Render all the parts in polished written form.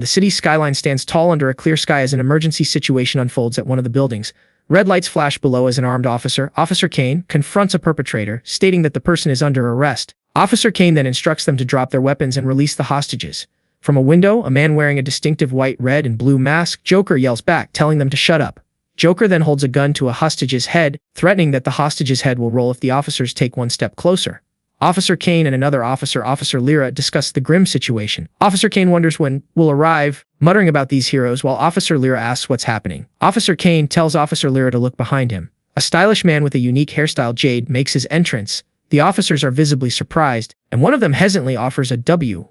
The city's skyline stands tall under a clear sky as an emergency situation unfolds at one of the buildings. Red lights flash below as an armed officer, Officer Kane, confronts a perpetrator, stating that the person is under arrest. Officer Kane then instructs them to drop their weapons and release the hostages. From a window, a man wearing a distinctive white, red, and blue mask, Joker, yells back, telling them to shut up. Joker then holds a gun to a hostage's head, threatening that the hostage's head will roll if the officers take one step closer. Officer Kane and another officer, Officer Lyra, discuss the grim situation. Officer Kane wonders when will arrive, muttering about these heroes while Officer Lyra asks what's happening. Officer Kane tells Officer Lyra to look behind him. A stylish man with a unique hairstyle, Jade, makes his entrance. The officers are visibly surprised, and one of them hesitantly offers a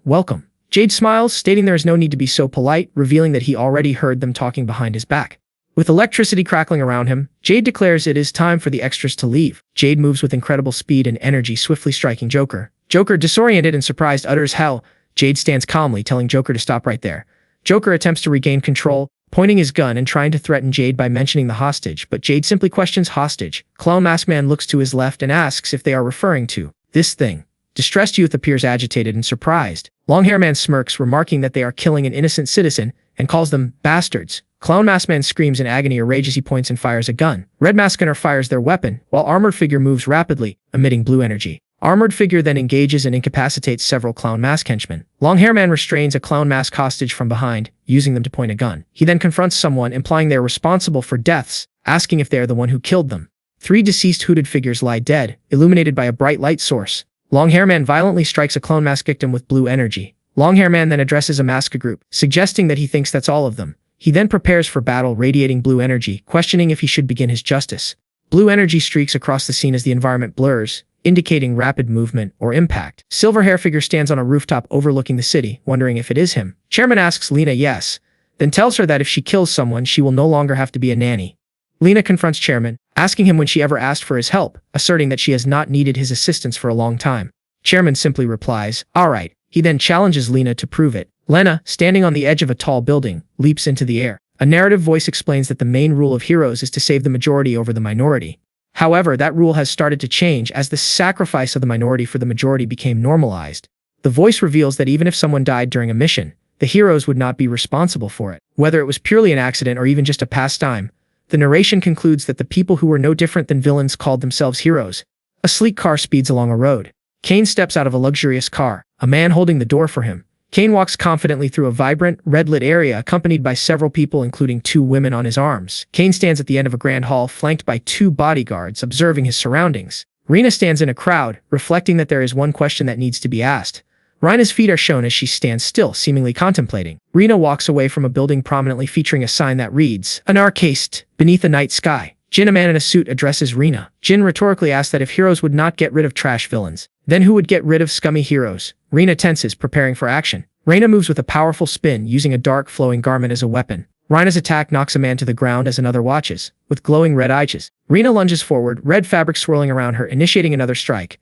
welcome. Jade smiles, stating there is no need to be so polite, revealing that he already heard them talking behind his back. With electricity crackling around him, Jade declares it is time for the extras to leave. Jade moves with incredible speed and energy, swiftly striking Joker. Joker, disoriented and surprised, utters hell. Jade stands calmly, telling Joker to stop right there. Joker attempts to regain control, pointing his gun and trying to threaten Jade by mentioning the hostage, but Jade simply questions hostage. Clown Mask Man looks to his left and asks if they are referring to this thing. Distressed youth appears agitated and surprised. Long-hair man smirks, remarking that they are killing an innocent citizen, and calls them bastards. Clown Mask Man screams in agony or rage as he points and fires a gun. Red Mask Gunner fires their weapon, while Armored Figure moves rapidly, emitting blue energy. Armored Figure then engages and incapacitates several Clown Mask henchmen. Long-hair man restrains a Clown Mask hostage from behind, using them to point a gun. He then confronts someone, implying they are responsible for deaths, asking if they are the one who killed them. 3 deceased hooded figures lie dead, illuminated by a bright light source. Long-hair man violently strikes a Clown Mask victim with blue energy. Long-hair man then addresses a mask group, suggesting that he thinks that's all of them. He then prepares for battle, radiating blue energy, questioning if he should begin his justice. Blue energy streaks across the scene as the environment blurs, indicating rapid movement or impact. Silver hair figure stands on a rooftop overlooking the city, wondering if it is him. Chairman asks Lena yes, then tells her that if she kills someone, she will no longer have to be a nanny. Lena confronts Chairman, asking him when she ever asked for his help, asserting that she has not needed his assistance for a long time. Chairman simply replies, "Alright." He then challenges Lena to prove it. Lena, standing on the edge of a tall building, leaps into the air. A narrative voice explains that the main rule of heroes is to save the majority over the minority. However, that rule has started to change as the sacrifice of the minority for the majority became normalized. The voice reveals that even if someone died during a mission, the heroes would not be responsible for it, whether it was purely an accident or even just a pastime. The narration concludes that the people who were no different than villains called themselves heroes. A sleek car speeds along a road. Kane steps out of a luxurious car, a man holding the door for him. Kane walks confidently through a vibrant, red-lit area accompanied by several people including 2 women on his arms. Kane stands at the end of a grand hall flanked by 2 bodyguards observing his surroundings. Rena stands in a crowd, reflecting that there is one question that needs to be asked. Rina's feet are shown as she stands still, seemingly contemplating. Rena walks away from a building prominently featuring a sign that reads, "An arcade beneath a night sky." Jin, a man in a suit, addresses Rena. Jin rhetorically asks that if heroes would not get rid of trash villains, then who would get rid of scummy heroes? Rena tenses, preparing for action. Rena moves with a powerful spin, using a dark, flowing garment as a weapon. Rena's attack knocks a man to the ground as another watches, with glowing red eyes. Rena lunges forward, red fabric swirling around her, initiating another strike.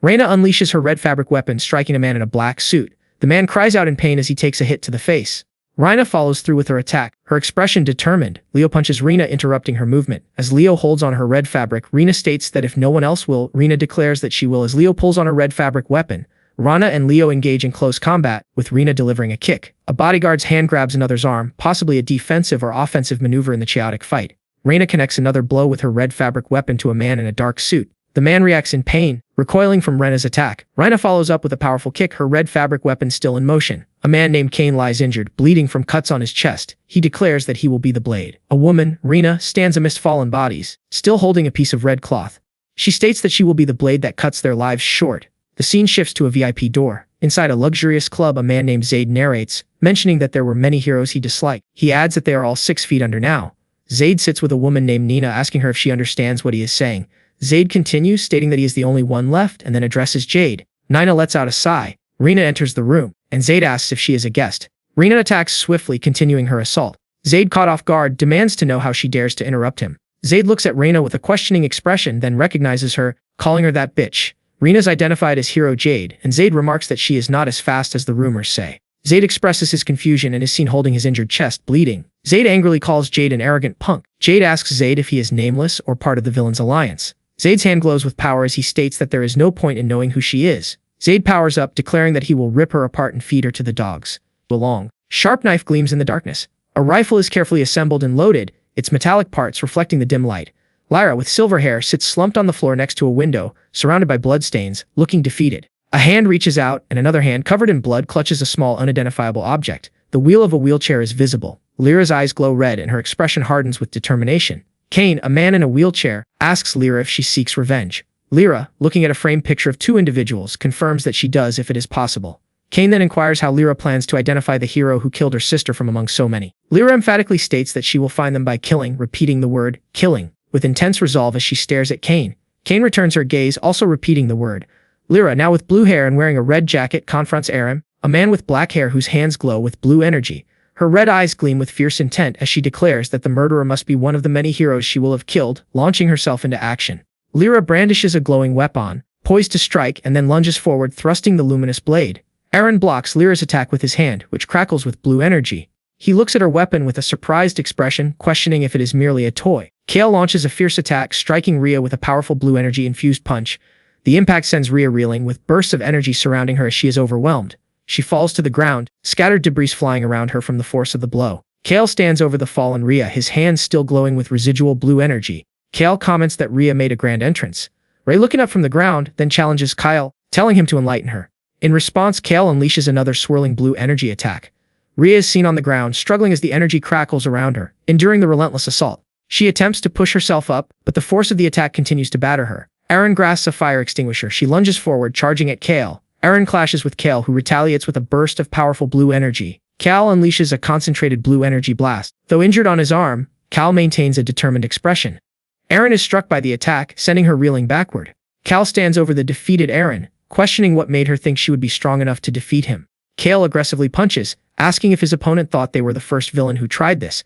Rena unleashes her red fabric weapon, striking a man in a black suit. The man cries out in pain as he takes a hit to the face. Rena follows through with her attack, her expression determined. Leo punches Rena, interrupting her movement. As Leo holds on her red fabric, Rena states that if no one else will, Rena declares that she will as Leo pulls on her red fabric weapon. Rana and Leo engage in close combat, with Rena delivering a kick. A bodyguard's hand grabs another's arm, possibly a defensive or offensive maneuver in the chaotic fight. Rena connects another blow with her red fabric weapon to a man in a dark suit. The man reacts in pain, recoiling from Rena's attack. Rena follows up with a powerful kick, her red fabric weapon still in motion. A man named Kane lies injured, bleeding from cuts on his chest. He declares that he will be the blade. A woman, Rena, stands amidst fallen bodies, still holding a piece of red cloth. She states that she will be the blade that cuts their lives short. The scene shifts to a VIP door. Inside a luxurious club, a man named Zaid narrates, mentioning that there were many heroes he disliked. He adds that they are all 6 feet under now. Zaid sits with a woman named Nina, asking her if she understands what he is saying. Zaid continues, stating that he is the only one left, and then addresses Jade. Nina lets out a sigh. Rena enters the room, and Zaid asks if she is a guest. Rena attacks swiftly, continuing her assault. Zaid, caught off guard, demands to know how she dares to interrupt him. Zaid looks at Rena with a questioning expression, then recognizes her, calling her that bitch. Rena's identified as Hero Jade, and Zaid remarks that she is not as fast as the rumors say. Zaid expresses his confusion and is seen holding his injured chest, bleeding. Zaid angrily calls Jade an arrogant punk. Jade asks Zaid if he is nameless or part of the villain's alliance. Zaid's hand glows with power as he states that there is no point in knowing who she is. Zaid powers up, declaring that he will rip her apart and feed her to the dogs. Along. Sharp knife gleams in the darkness. A rifle is carefully assembled and loaded, its metallic parts reflecting the dim light. Lyra, with silver hair, sits slumped on the floor next to a window, surrounded by bloodstains, looking defeated. A hand reaches out, and another hand covered in blood clutches a small unidentifiable object. The wheel of a wheelchair is visible. Lyra's eyes glow red and her expression hardens with determination. Kane, a man in a wheelchair, asks Lyra if she seeks revenge. Lyra, looking at a framed picture of two individuals, confirms that she does if it is possible. Kane then inquires how Lyra plans to identify the hero who killed her sister from among so many. Lyra emphatically states that she will find them by killing, repeating the word, killing, with intense resolve as she stares at Kane. Kane returns her gaze, also repeating the word. Lyra, now with blue hair and wearing a red jacket, confronts Aram, a man with black hair whose hands glow with blue energy. Her red eyes gleam with fierce intent as she declares that the murderer must be one of the many heroes she will have killed, launching herself into action. Lyra brandishes a glowing weapon, poised to strike, and then lunges forward, thrusting the luminous blade. Aaron blocks Lyra's attack with his hand, which crackles with blue energy. He looks at her weapon with a surprised expression, questioning if it is merely a toy. Kale launches a fierce attack, striking Rhea with a powerful blue energy-infused punch. The impact sends Rhea reeling, with bursts of energy surrounding her as she is overwhelmed. She falls to the ground, scattered debris flying around her from the force of the blow. Kale stands over the fallen Rhea, his hands still glowing with residual blue energy. Kale comments that Rhea made a grand entrance. Ray, looking up from the ground, then challenges Kyle, telling him to enlighten her. In response, Kale unleashes another swirling blue energy attack. Rhea is seen on the ground, struggling as the energy crackles around her, enduring the relentless assault. She attempts to push herself up, but the force of the attack continues to batter her. Aaron grasps a fire extinguisher. She lunges forward, charging at Kale. Aaron clashes with Kale, who retaliates with a burst of powerful blue energy. Kale unleashes a concentrated blue energy blast. Though injured on his arm, Kale maintains a determined expression. Aaron is struck by the attack, sending her reeling backward. Kale stands over the defeated Aaron, questioning what made her think she would be strong enough to defeat him. Kale aggressively punches, asking if his opponent thought they were the first villain who tried this.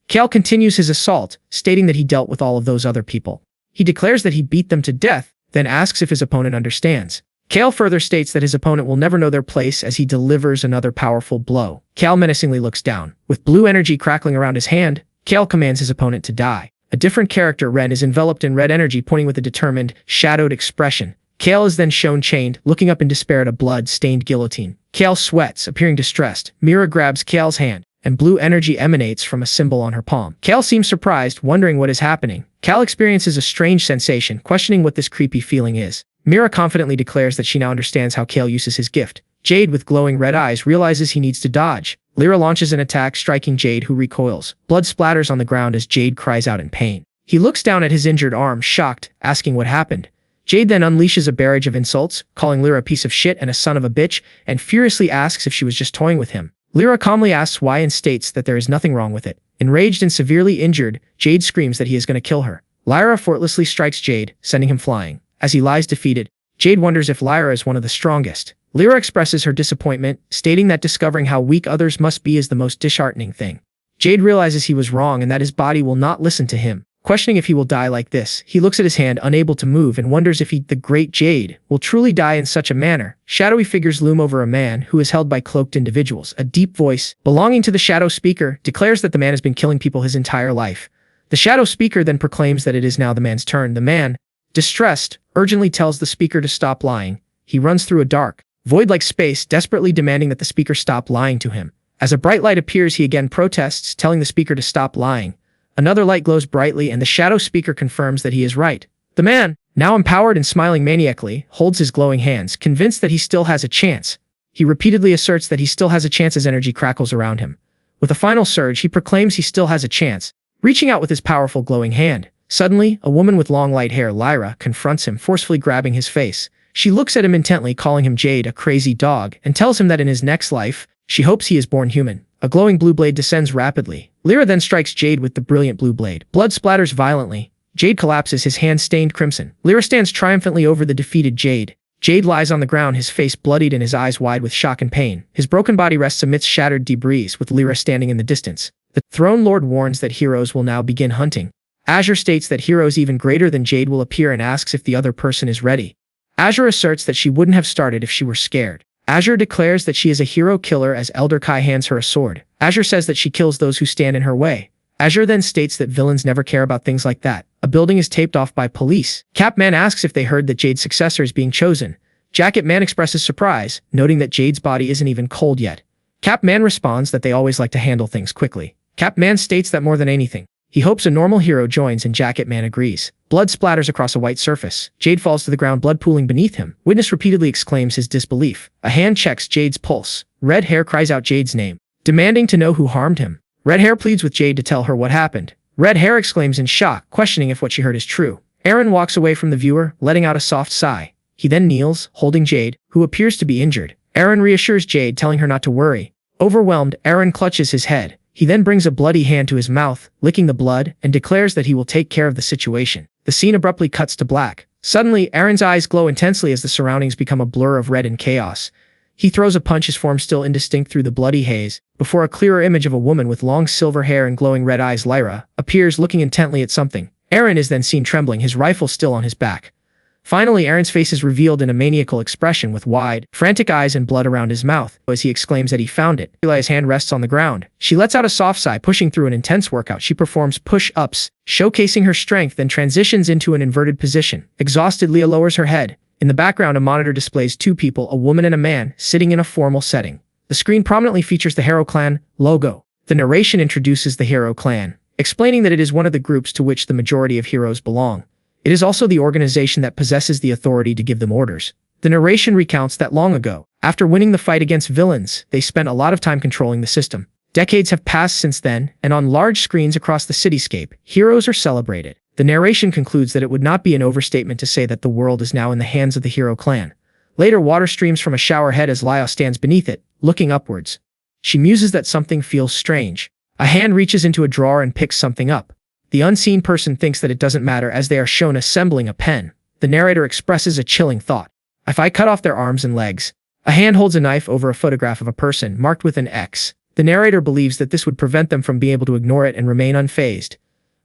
Kale continues his assault, stating that he dealt with all of those other people. He declares that he beat them to death, then asks if his opponent understands. Kale further states that his opponent will never know their place as he delivers another powerful blow. Kale menacingly looks down. With blue energy crackling around his hand, Kale commands his opponent to die. A different character, Ren, is enveloped in red energy, pointing with a determined, shadowed expression. Kale is then shown chained, looking up in despair at a blood-stained guillotine. Kale sweats, appearing distressed. Mira grabs Kale's hand, and blue energy emanates from a symbol on her palm. Kale seems surprised, wondering what is happening. Kale experiences a strange sensation, questioning what this creepy feeling is. Mira confidently declares that she now understands how Kale uses his gift. Jade, with glowing red eyes, realizes he needs to dodge. Lyra launches an attack, striking Jade, who recoils. Blood splatters on the ground as Jade cries out in pain. He looks down at his injured arm, shocked, asking what happened. Jade then unleashes a barrage of insults, calling Lyra a piece of shit and a son of a bitch, and furiously asks if she was just toying with him. Lyra calmly asks why and states that there is nothing wrong with it. Enraged and severely injured, Jade screams that he is going to kill her. Lyra effortlessly strikes Jade, sending him flying. As he lies defeated, Jade wonders if Lyra is one of the strongest. Lyra expresses her disappointment, stating that discovering how weak others must be is the most disheartening thing. Jade realizes he was wrong and that his body will not listen to him. Questioning if he will die like this, he looks at his hand, unable to move, and wonders if he, the great Jade, will truly die in such a manner. Shadowy figures loom over a man who is held by cloaked individuals. A deep voice, belonging to the shadow speaker, declares that the man has been killing people his entire life. The shadow speaker then proclaims that it is now the man's turn. The man, distressed, urgently tells the speaker to stop lying. He runs through a dark, void-like space, desperately demanding that the speaker stop lying to him. As a bright light appears, he again protests, telling the speaker to stop lying. Another light glows brightly, and the shadow speaker confirms that he is right. The man, now empowered and smiling maniacally, holds his glowing hands, convinced that he still has a chance. He repeatedly asserts that he still has a chance as energy crackles around him. With a final surge, he proclaims he still has a chance, reaching out with his powerful glowing hand. Suddenly, a woman with long light hair, Lyra, confronts him, forcefully grabbing his face. She looks at him intently, calling him Jade, a crazy dog, and tells him that in his next life, she hopes he is born human. A glowing blue blade descends rapidly. Lyra then strikes Jade with the brilliant blue blade. Blood splatters violently. Jade collapses, his hand stained crimson. Lyra stands triumphantly over the defeated Jade. Jade lies on the ground, his face bloodied and his eyes wide with shock and pain. His broken body rests amidst shattered debris, with Lyra standing in the distance. The Throne Lord warns that heroes will now begin hunting. Azure states that heroes even greater than Jade will appear and asks if the other person is ready. Azure asserts that she wouldn't have started if she were scared. Azure declares that she is a hero killer as Elder Kai hands her a sword. Azure says that she kills those who stand in her way. Azure then states that villains never care about things like that. A building is taped off by police. Capman asks if they heard that Jade's successor is being chosen. Jacket Man expresses surprise, noting that Jade's body isn't even cold yet. Cap Man responds that they always like to handle things quickly. Cap Man states that more than anything, he hopes a normal hero joins, and Jacket Man agrees. Blood splatters across a white surface. Jade falls to the ground, blood pooling beneath him. Witness repeatedly exclaims his disbelief. A hand checks Jade's pulse. Red Hair cries out Jade's name, demanding to know who harmed him. Red Hair pleads with Jade to tell her what happened. Red Hair exclaims in shock, questioning if what she heard is true. Aaron walks away from the viewer, letting out a soft sigh. He then kneels, holding Jade, who appears to be injured. Aaron reassures Jade, telling her not to worry. Overwhelmed, Aaron clutches his head. He then brings a bloody hand to his mouth, licking the blood, and declares that he will take care of the situation. The scene abruptly cuts to black. Suddenly, Aaron's eyes glow intensely as the surroundings become a blur of red and chaos. He throws a punch, his form still indistinct through the bloody haze, before a clearer image of a woman with long silver hair and glowing red eyes, Lyra, appears looking intently at something. Aaron is then seen trembling, his rifle still on his back. Finally, Aaron's face is revealed in a maniacal expression with wide, frantic eyes and blood around his mouth. As he exclaims that he found it, His hand rests on the ground. She lets out a soft sigh, pushing through an intense workout. She performs push-ups, showcasing her strength, then transitions into an inverted position. Exhausted, Leah lowers her head. In the background, a monitor displays two people, a woman and a man, sitting in a formal setting. The screen prominently features the Hero Clan logo. The narration introduces the Hero Clan, explaining that it is one of the groups to which the majority of heroes belong. It is also the organization that possesses the authority to give them orders. The narration recounts that long ago, after winning the fight against villains, they spent a lot of time controlling the system. Decades have passed since then, and on large screens across the cityscape, heroes are celebrated. The narration concludes that it would not be an overstatement to say that the world is now in the hands of the Hero Clan. Later, water streams from a shower head as Lyle stands beneath it, looking upwards. She muses that something feels strange. A hand reaches into a drawer and picks something up. The unseen person thinks that it doesn't matter as they are shown assembling a pen. The narrator expresses a chilling thought. If I cut off their arms and legs. A hand holds a knife over a photograph of a person marked with an X. The narrator believes that this would prevent them from being able to ignore it and remain unfazed.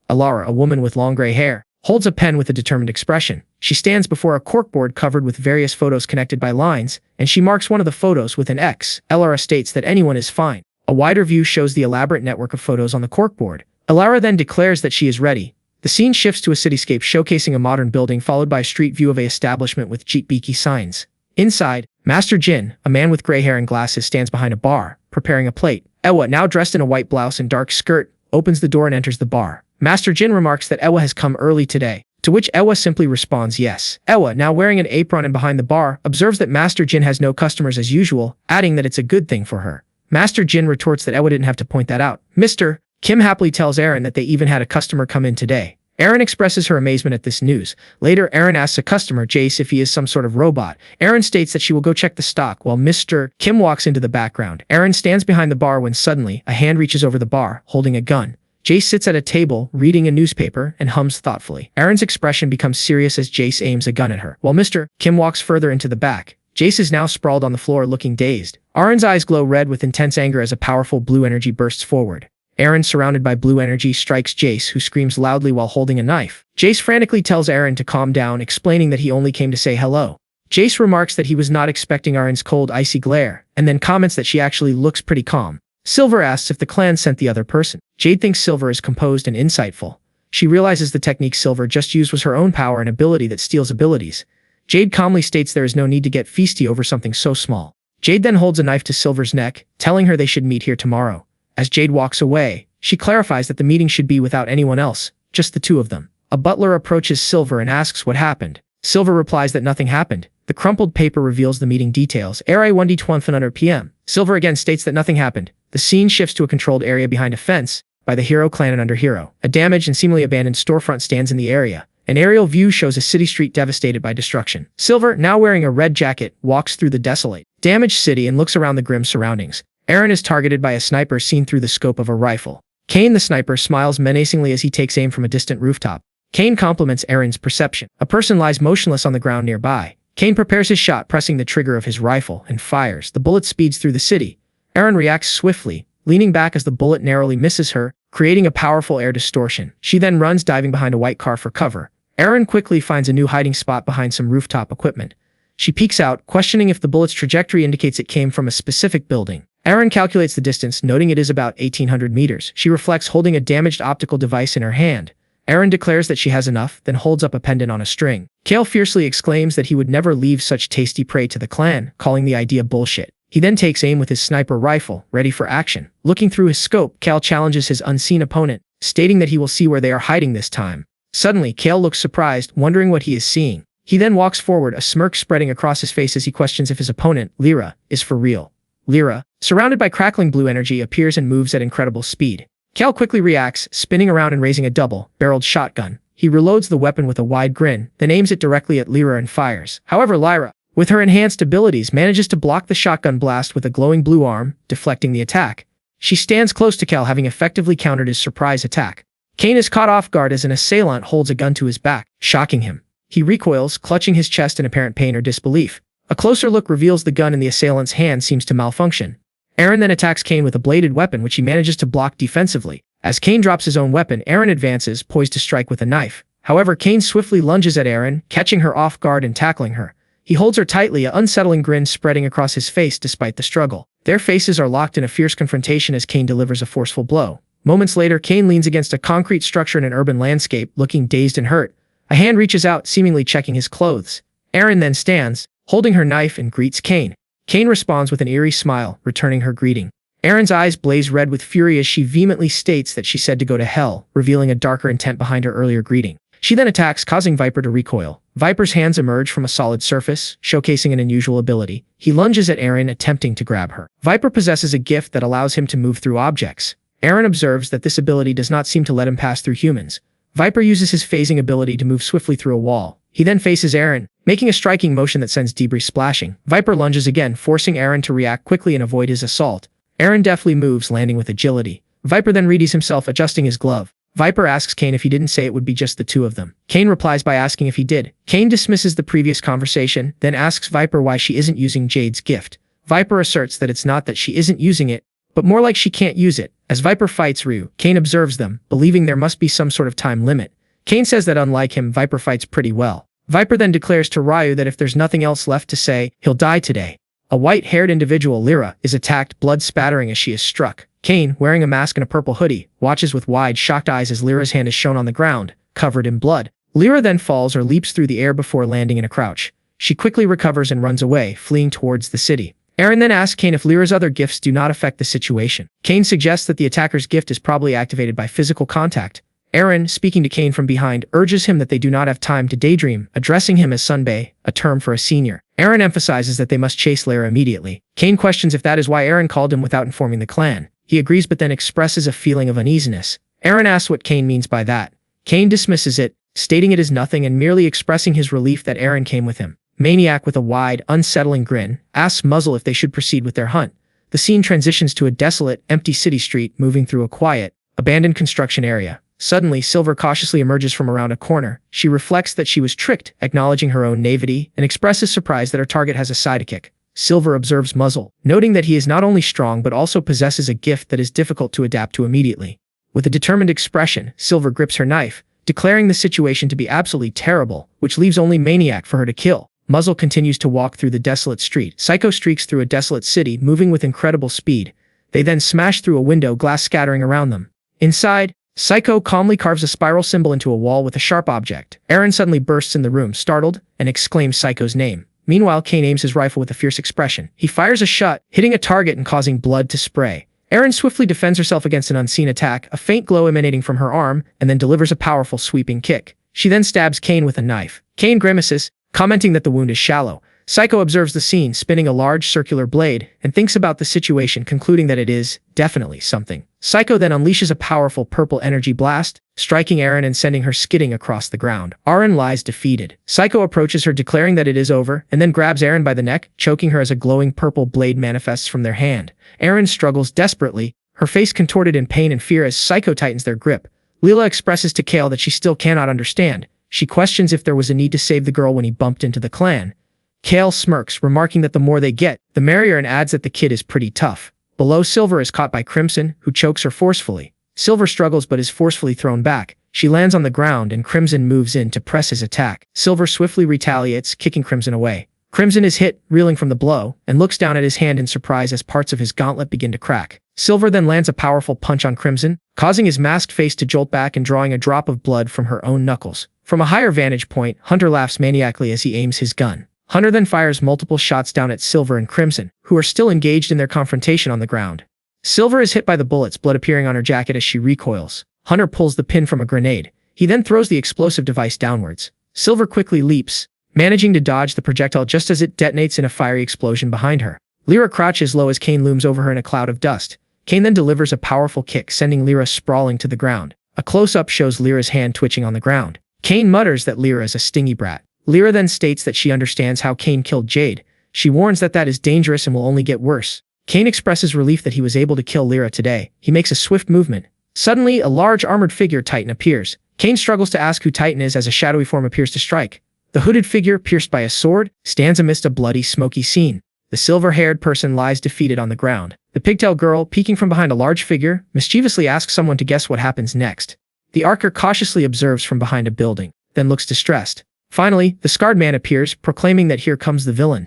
Alara, a woman with long gray hair, holds a pen with a determined expression. She stands before a corkboard covered with various photos connected by lines, and she marks one of the photos with an X. Alara states that anyone is fine. A wider view shows the elaborate network of photos on the corkboard. Alara then declares that she is ready. The scene shifts to a cityscape showcasing a modern building followed by a street view of a establishment with Jeetbiki signs. Inside, Master Jin, a man with gray hair and glasses, stands behind a bar, preparing a plate. Ewa, now dressed in a white blouse and dark skirt, opens the door and enters the bar. Master Jin remarks that Ewa has come early today, to which Ewa simply responds yes. Ewa, now wearing an apron and behind the bar, observes that Master Jin has no customers as usual, adding that it's a good thing for her. Master Jin retorts that Ewa didn't have to point that out. Mr. Kim happily tells Aaron that they even had a customer come in today. Aaron expresses her amazement at this news. Later, Aaron asks a customer, Jace, if he is some sort of robot. Aaron states that she will go check the stock while Mr. Kim walks into the background. Aaron stands behind the bar when suddenly, a hand reaches over the bar, holding a gun. Jace sits at a table, reading a newspaper, and hums thoughtfully. Aaron's expression becomes serious as Jace aims a gun at her. While Mr. Kim walks further into the back, Jace is now sprawled on the floor looking dazed. Aaron's eyes glow red with intense anger as a powerful blue energy bursts forward. Aaron, surrounded by blue energy, strikes Jace, who screams loudly while holding a knife. Jace frantically tells Aaron to calm down, explaining that he only came to say hello. Jace remarks that he was not expecting Aaron's cold, icy glare, and then comments that she actually looks pretty calm. Silver asks if the clan sent the other person. Jade thinks Silver is composed and insightful. She realizes the technique Silver just used was her own power and ability that steals abilities. Jade calmly states there is no need to get feisty over something so small. Jade then holds a knife to Silver's neck, telling her they should meet here tomorrow. As Jade walks away, she clarifies that the meeting should be without anyone else, just the two of them. A butler approaches Silver and asks what happened. Silver replies that nothing happened. The crumpled paper reveals the meeting details. Area 1D100 p.m. Silver again states that nothing happened. The scene shifts to a controlled area behind a fence by the Hero Clan and Under Hero. A damaged and seemingly abandoned storefront stands in the area. An aerial view shows a city street devastated by destruction. Silver, now wearing a red jacket, walks through the desolate, damaged city and looks around the grim surroundings. Aaron is targeted by a sniper seen through the scope of a rifle. Kane the sniper smiles menacingly as he takes aim from a distant rooftop. Kane compliments Aaron's perception. A person lies motionless on the ground nearby. Kane prepares his shot, pressing the trigger of his rifle, and fires. The bullet speeds through the city. Aaron reacts swiftly, leaning back as the bullet narrowly misses her, creating a powerful air distortion. She then runs, diving behind a white car for cover. Aaron quickly finds a new hiding spot behind some rooftop equipment. She peeks out, questioning if the bullet's trajectory indicates it came from a specific building. Aaron calculates the distance, noting it is about 1,800 meters. She reflects, holding a damaged optical device in her hand. Aaron declares that she has enough, then holds up a pendant on a string. Kale fiercely exclaims that he would never leave such tasty prey to the clan, calling the idea bullshit. He then takes aim with his sniper rifle, ready for action. Looking through his scope, Kale challenges his unseen opponent, stating that he will see where they are hiding this time. Suddenly, Kale looks surprised, wondering what he is seeing. He then walks forward, a smirk spreading across his face as he questions if his opponent, Lyra, is for real. Lyra, surrounded by crackling blue energy, appears and moves at incredible speed. Kale quickly reacts, spinning around and raising a double-barreled shotgun. He reloads the weapon with a wide grin, then aims it directly at Lyra and fires. However, Lyra, with her enhanced abilities, manages to block the shotgun blast with a glowing blue arm, deflecting the attack. She stands close to Kale, having effectively countered his surprise attack. Kane is caught off guard as an assailant holds a gun to his back, shocking him. He recoils, clutching his chest in apparent pain or disbelief. A closer look reveals the gun in the assailant's hand seems to malfunction. Aaron then attacks Kane with a bladed weapon, which he manages to block defensively. As Kane drops his own weapon, Aaron advances, poised to strike with a knife. However, Kane swiftly lunges at Aaron, catching her off guard and tackling her. He holds her tightly, an unsettling grin spreading across his face despite the struggle. Their faces are locked in a fierce confrontation as Kane delivers a forceful blow. Moments later, Kane leans against a concrete structure in an urban landscape, looking dazed and hurt. A hand reaches out, seemingly checking his clothes. Aaron then stands, holding her knife, and greets Kane. Kane responds with an eerie smile, returning her greeting. Aaron's eyes blaze red with fury as she vehemently states that she said to go to hell, revealing a darker intent behind her earlier greeting. She then attacks, causing Viper to recoil. Viper's hands emerge from a solid surface, showcasing an unusual ability. He lunges at Aaron, attempting to grab her. Viper possesses a gift that allows him to move through objects. Aaron observes that this ability does not seem to let him pass through humans. Viper uses his phasing ability to move swiftly through a wall. He then faces Aaron, making a striking motion that sends debris splashing. Viper lunges again, forcing Aaron to react quickly and avoid his assault. Aaron deftly moves, landing with agility. Viper then readies himself, adjusting his glove. Viper asks Kane if he didn't say it would be just the two of them. Kane replies by asking if he did. Kane dismisses the previous conversation, then asks Viper why she isn't using Jade's gift. Viper asserts that it's not that she isn't using it, but more like she can't use it. As Viper fights Ryu, Kane observes them, believing there must be some sort of time limit. Kane says that unlike him, Viper fights pretty well. Viper then declares to Ryu that if there's nothing else left to say, he'll die today. A white-haired individual, Lyra, is attacked, blood spattering as she is struck. Kane, wearing a mask and a purple hoodie, watches with wide, shocked eyes as Lyra's hand is shown on the ground, covered in blood. Lyra then falls or leaps through the air before landing in a crouch. She quickly recovers and runs away, fleeing towards the city. Aaron then asks Kane if Lyra's other gifts do not affect the situation. Kane suggests that the attacker's gift is probably activated by physical contact. Aaron, speaking to Kane from behind, urges him that they do not have time to daydream, addressing him as Sunbae, a term for a senior. Aaron emphasizes that they must chase Lyra immediately. Kane questions if that is why Aaron called him without informing the clan. He agrees but then expresses a feeling of uneasiness. Aaron asks what Kane means by that. Kane dismisses it, stating it is nothing and merely expressing his relief that Aaron came with him. Maniac, with a wide, unsettling grin, asks Muzzle if they should proceed with their hunt. The scene transitions to a desolate, empty city street moving through a quiet, abandoned construction area. Suddenly, Silver cautiously emerges from around a corner. She reflects that she was tricked, acknowledging her own naivety, and expresses surprise that her target has a sidekick. Silver observes Muzzle, noting that he is not only strong but also possesses a gift that is difficult to adapt to immediately. With a determined expression, Silver grips her knife, declaring the situation to be absolutely terrible, which leaves only Maniac for her to kill. Muzzle continues to walk through the desolate street. Psycho streaks through a desolate city, moving with incredible speed. They then smash through a window, glass scattering around them. Inside, Psycho calmly carves a spiral symbol into a wall with a sharp object. Aaron suddenly bursts in the room, startled, and exclaims Psycho's name. Meanwhile, Kane aims his rifle with a fierce expression. He fires a shot, hitting a target and causing blood to spray. Aaron swiftly defends herself against an unseen attack, a faint glow emanating from her arm, and then delivers a powerful sweeping kick. She then stabs Kane with a knife. Kane grimaces, commenting that the wound is shallow. Psycho observes the scene, spinning a large circular blade, and thinks about the situation, concluding that it is definitely something. Psycho then unleashes a powerful purple energy blast, striking Aaron and sending her skidding across the ground. Aaron lies defeated. Psycho approaches her, declaring that it is over, and then grabs Aaron by the neck, choking her as a glowing purple blade manifests from their hand. Aaron struggles desperately, her face contorted in pain and fear as Psycho tightens their grip. Leela expresses to Kale that she still cannot understand. She questions if there was a need to save the girl when he bumped into the clan. Kale smirks, remarking that the more they get, the merrier, and adds that the kid is pretty tough. Below, Silver is caught by Crimson, who chokes her forcefully. Silver struggles but is forcefully thrown back. She lands on the ground and Crimson moves in to press his attack. Silver swiftly retaliates, kicking Crimson away. Crimson is hit, reeling from the blow, and looks down at his hand in surprise as parts of his gauntlet begin to crack. Silver then lands a powerful punch on Crimson, causing his masked face to jolt back and drawing a drop of blood from her own knuckles. From a higher vantage point, Hunter laughs maniacally as he aims his gun. Hunter then fires multiple shots down at Silver and Crimson, who are still engaged in their confrontation on the ground. Silver is hit by the bullets, blood appearing on her jacket as she recoils. Hunter pulls the pin from a grenade. He then throws the explosive device downwards. Silver quickly leaps, managing to dodge the projectile just as it detonates in a fiery explosion behind her. Lyra crouches low as Kane looms over her in a cloud of dust. Kane then delivers a powerful kick, sending Lyra sprawling to the ground. A close-up shows Lyra's hand twitching on the ground. Kane mutters that Lyra is a stingy brat. Lyra then states that she understands how Kane killed Jade. She warns that is dangerous and will only get worse. Kane expresses relief that he was able to kill Lyra today. He makes a swift movement. Suddenly, a large armored figure Titan appears. Kane struggles to ask who Titan is as a shadowy form appears to strike. The hooded figure, pierced by a sword, stands amidst a bloody, smoky scene. The silver-haired person lies defeated on the ground. The pigtail girl, peeking from behind a large figure, mischievously asks someone to guess what happens next. The Archer cautiously observes from behind a building, then looks distressed. Finally, the scarred man appears, proclaiming that here comes the villain.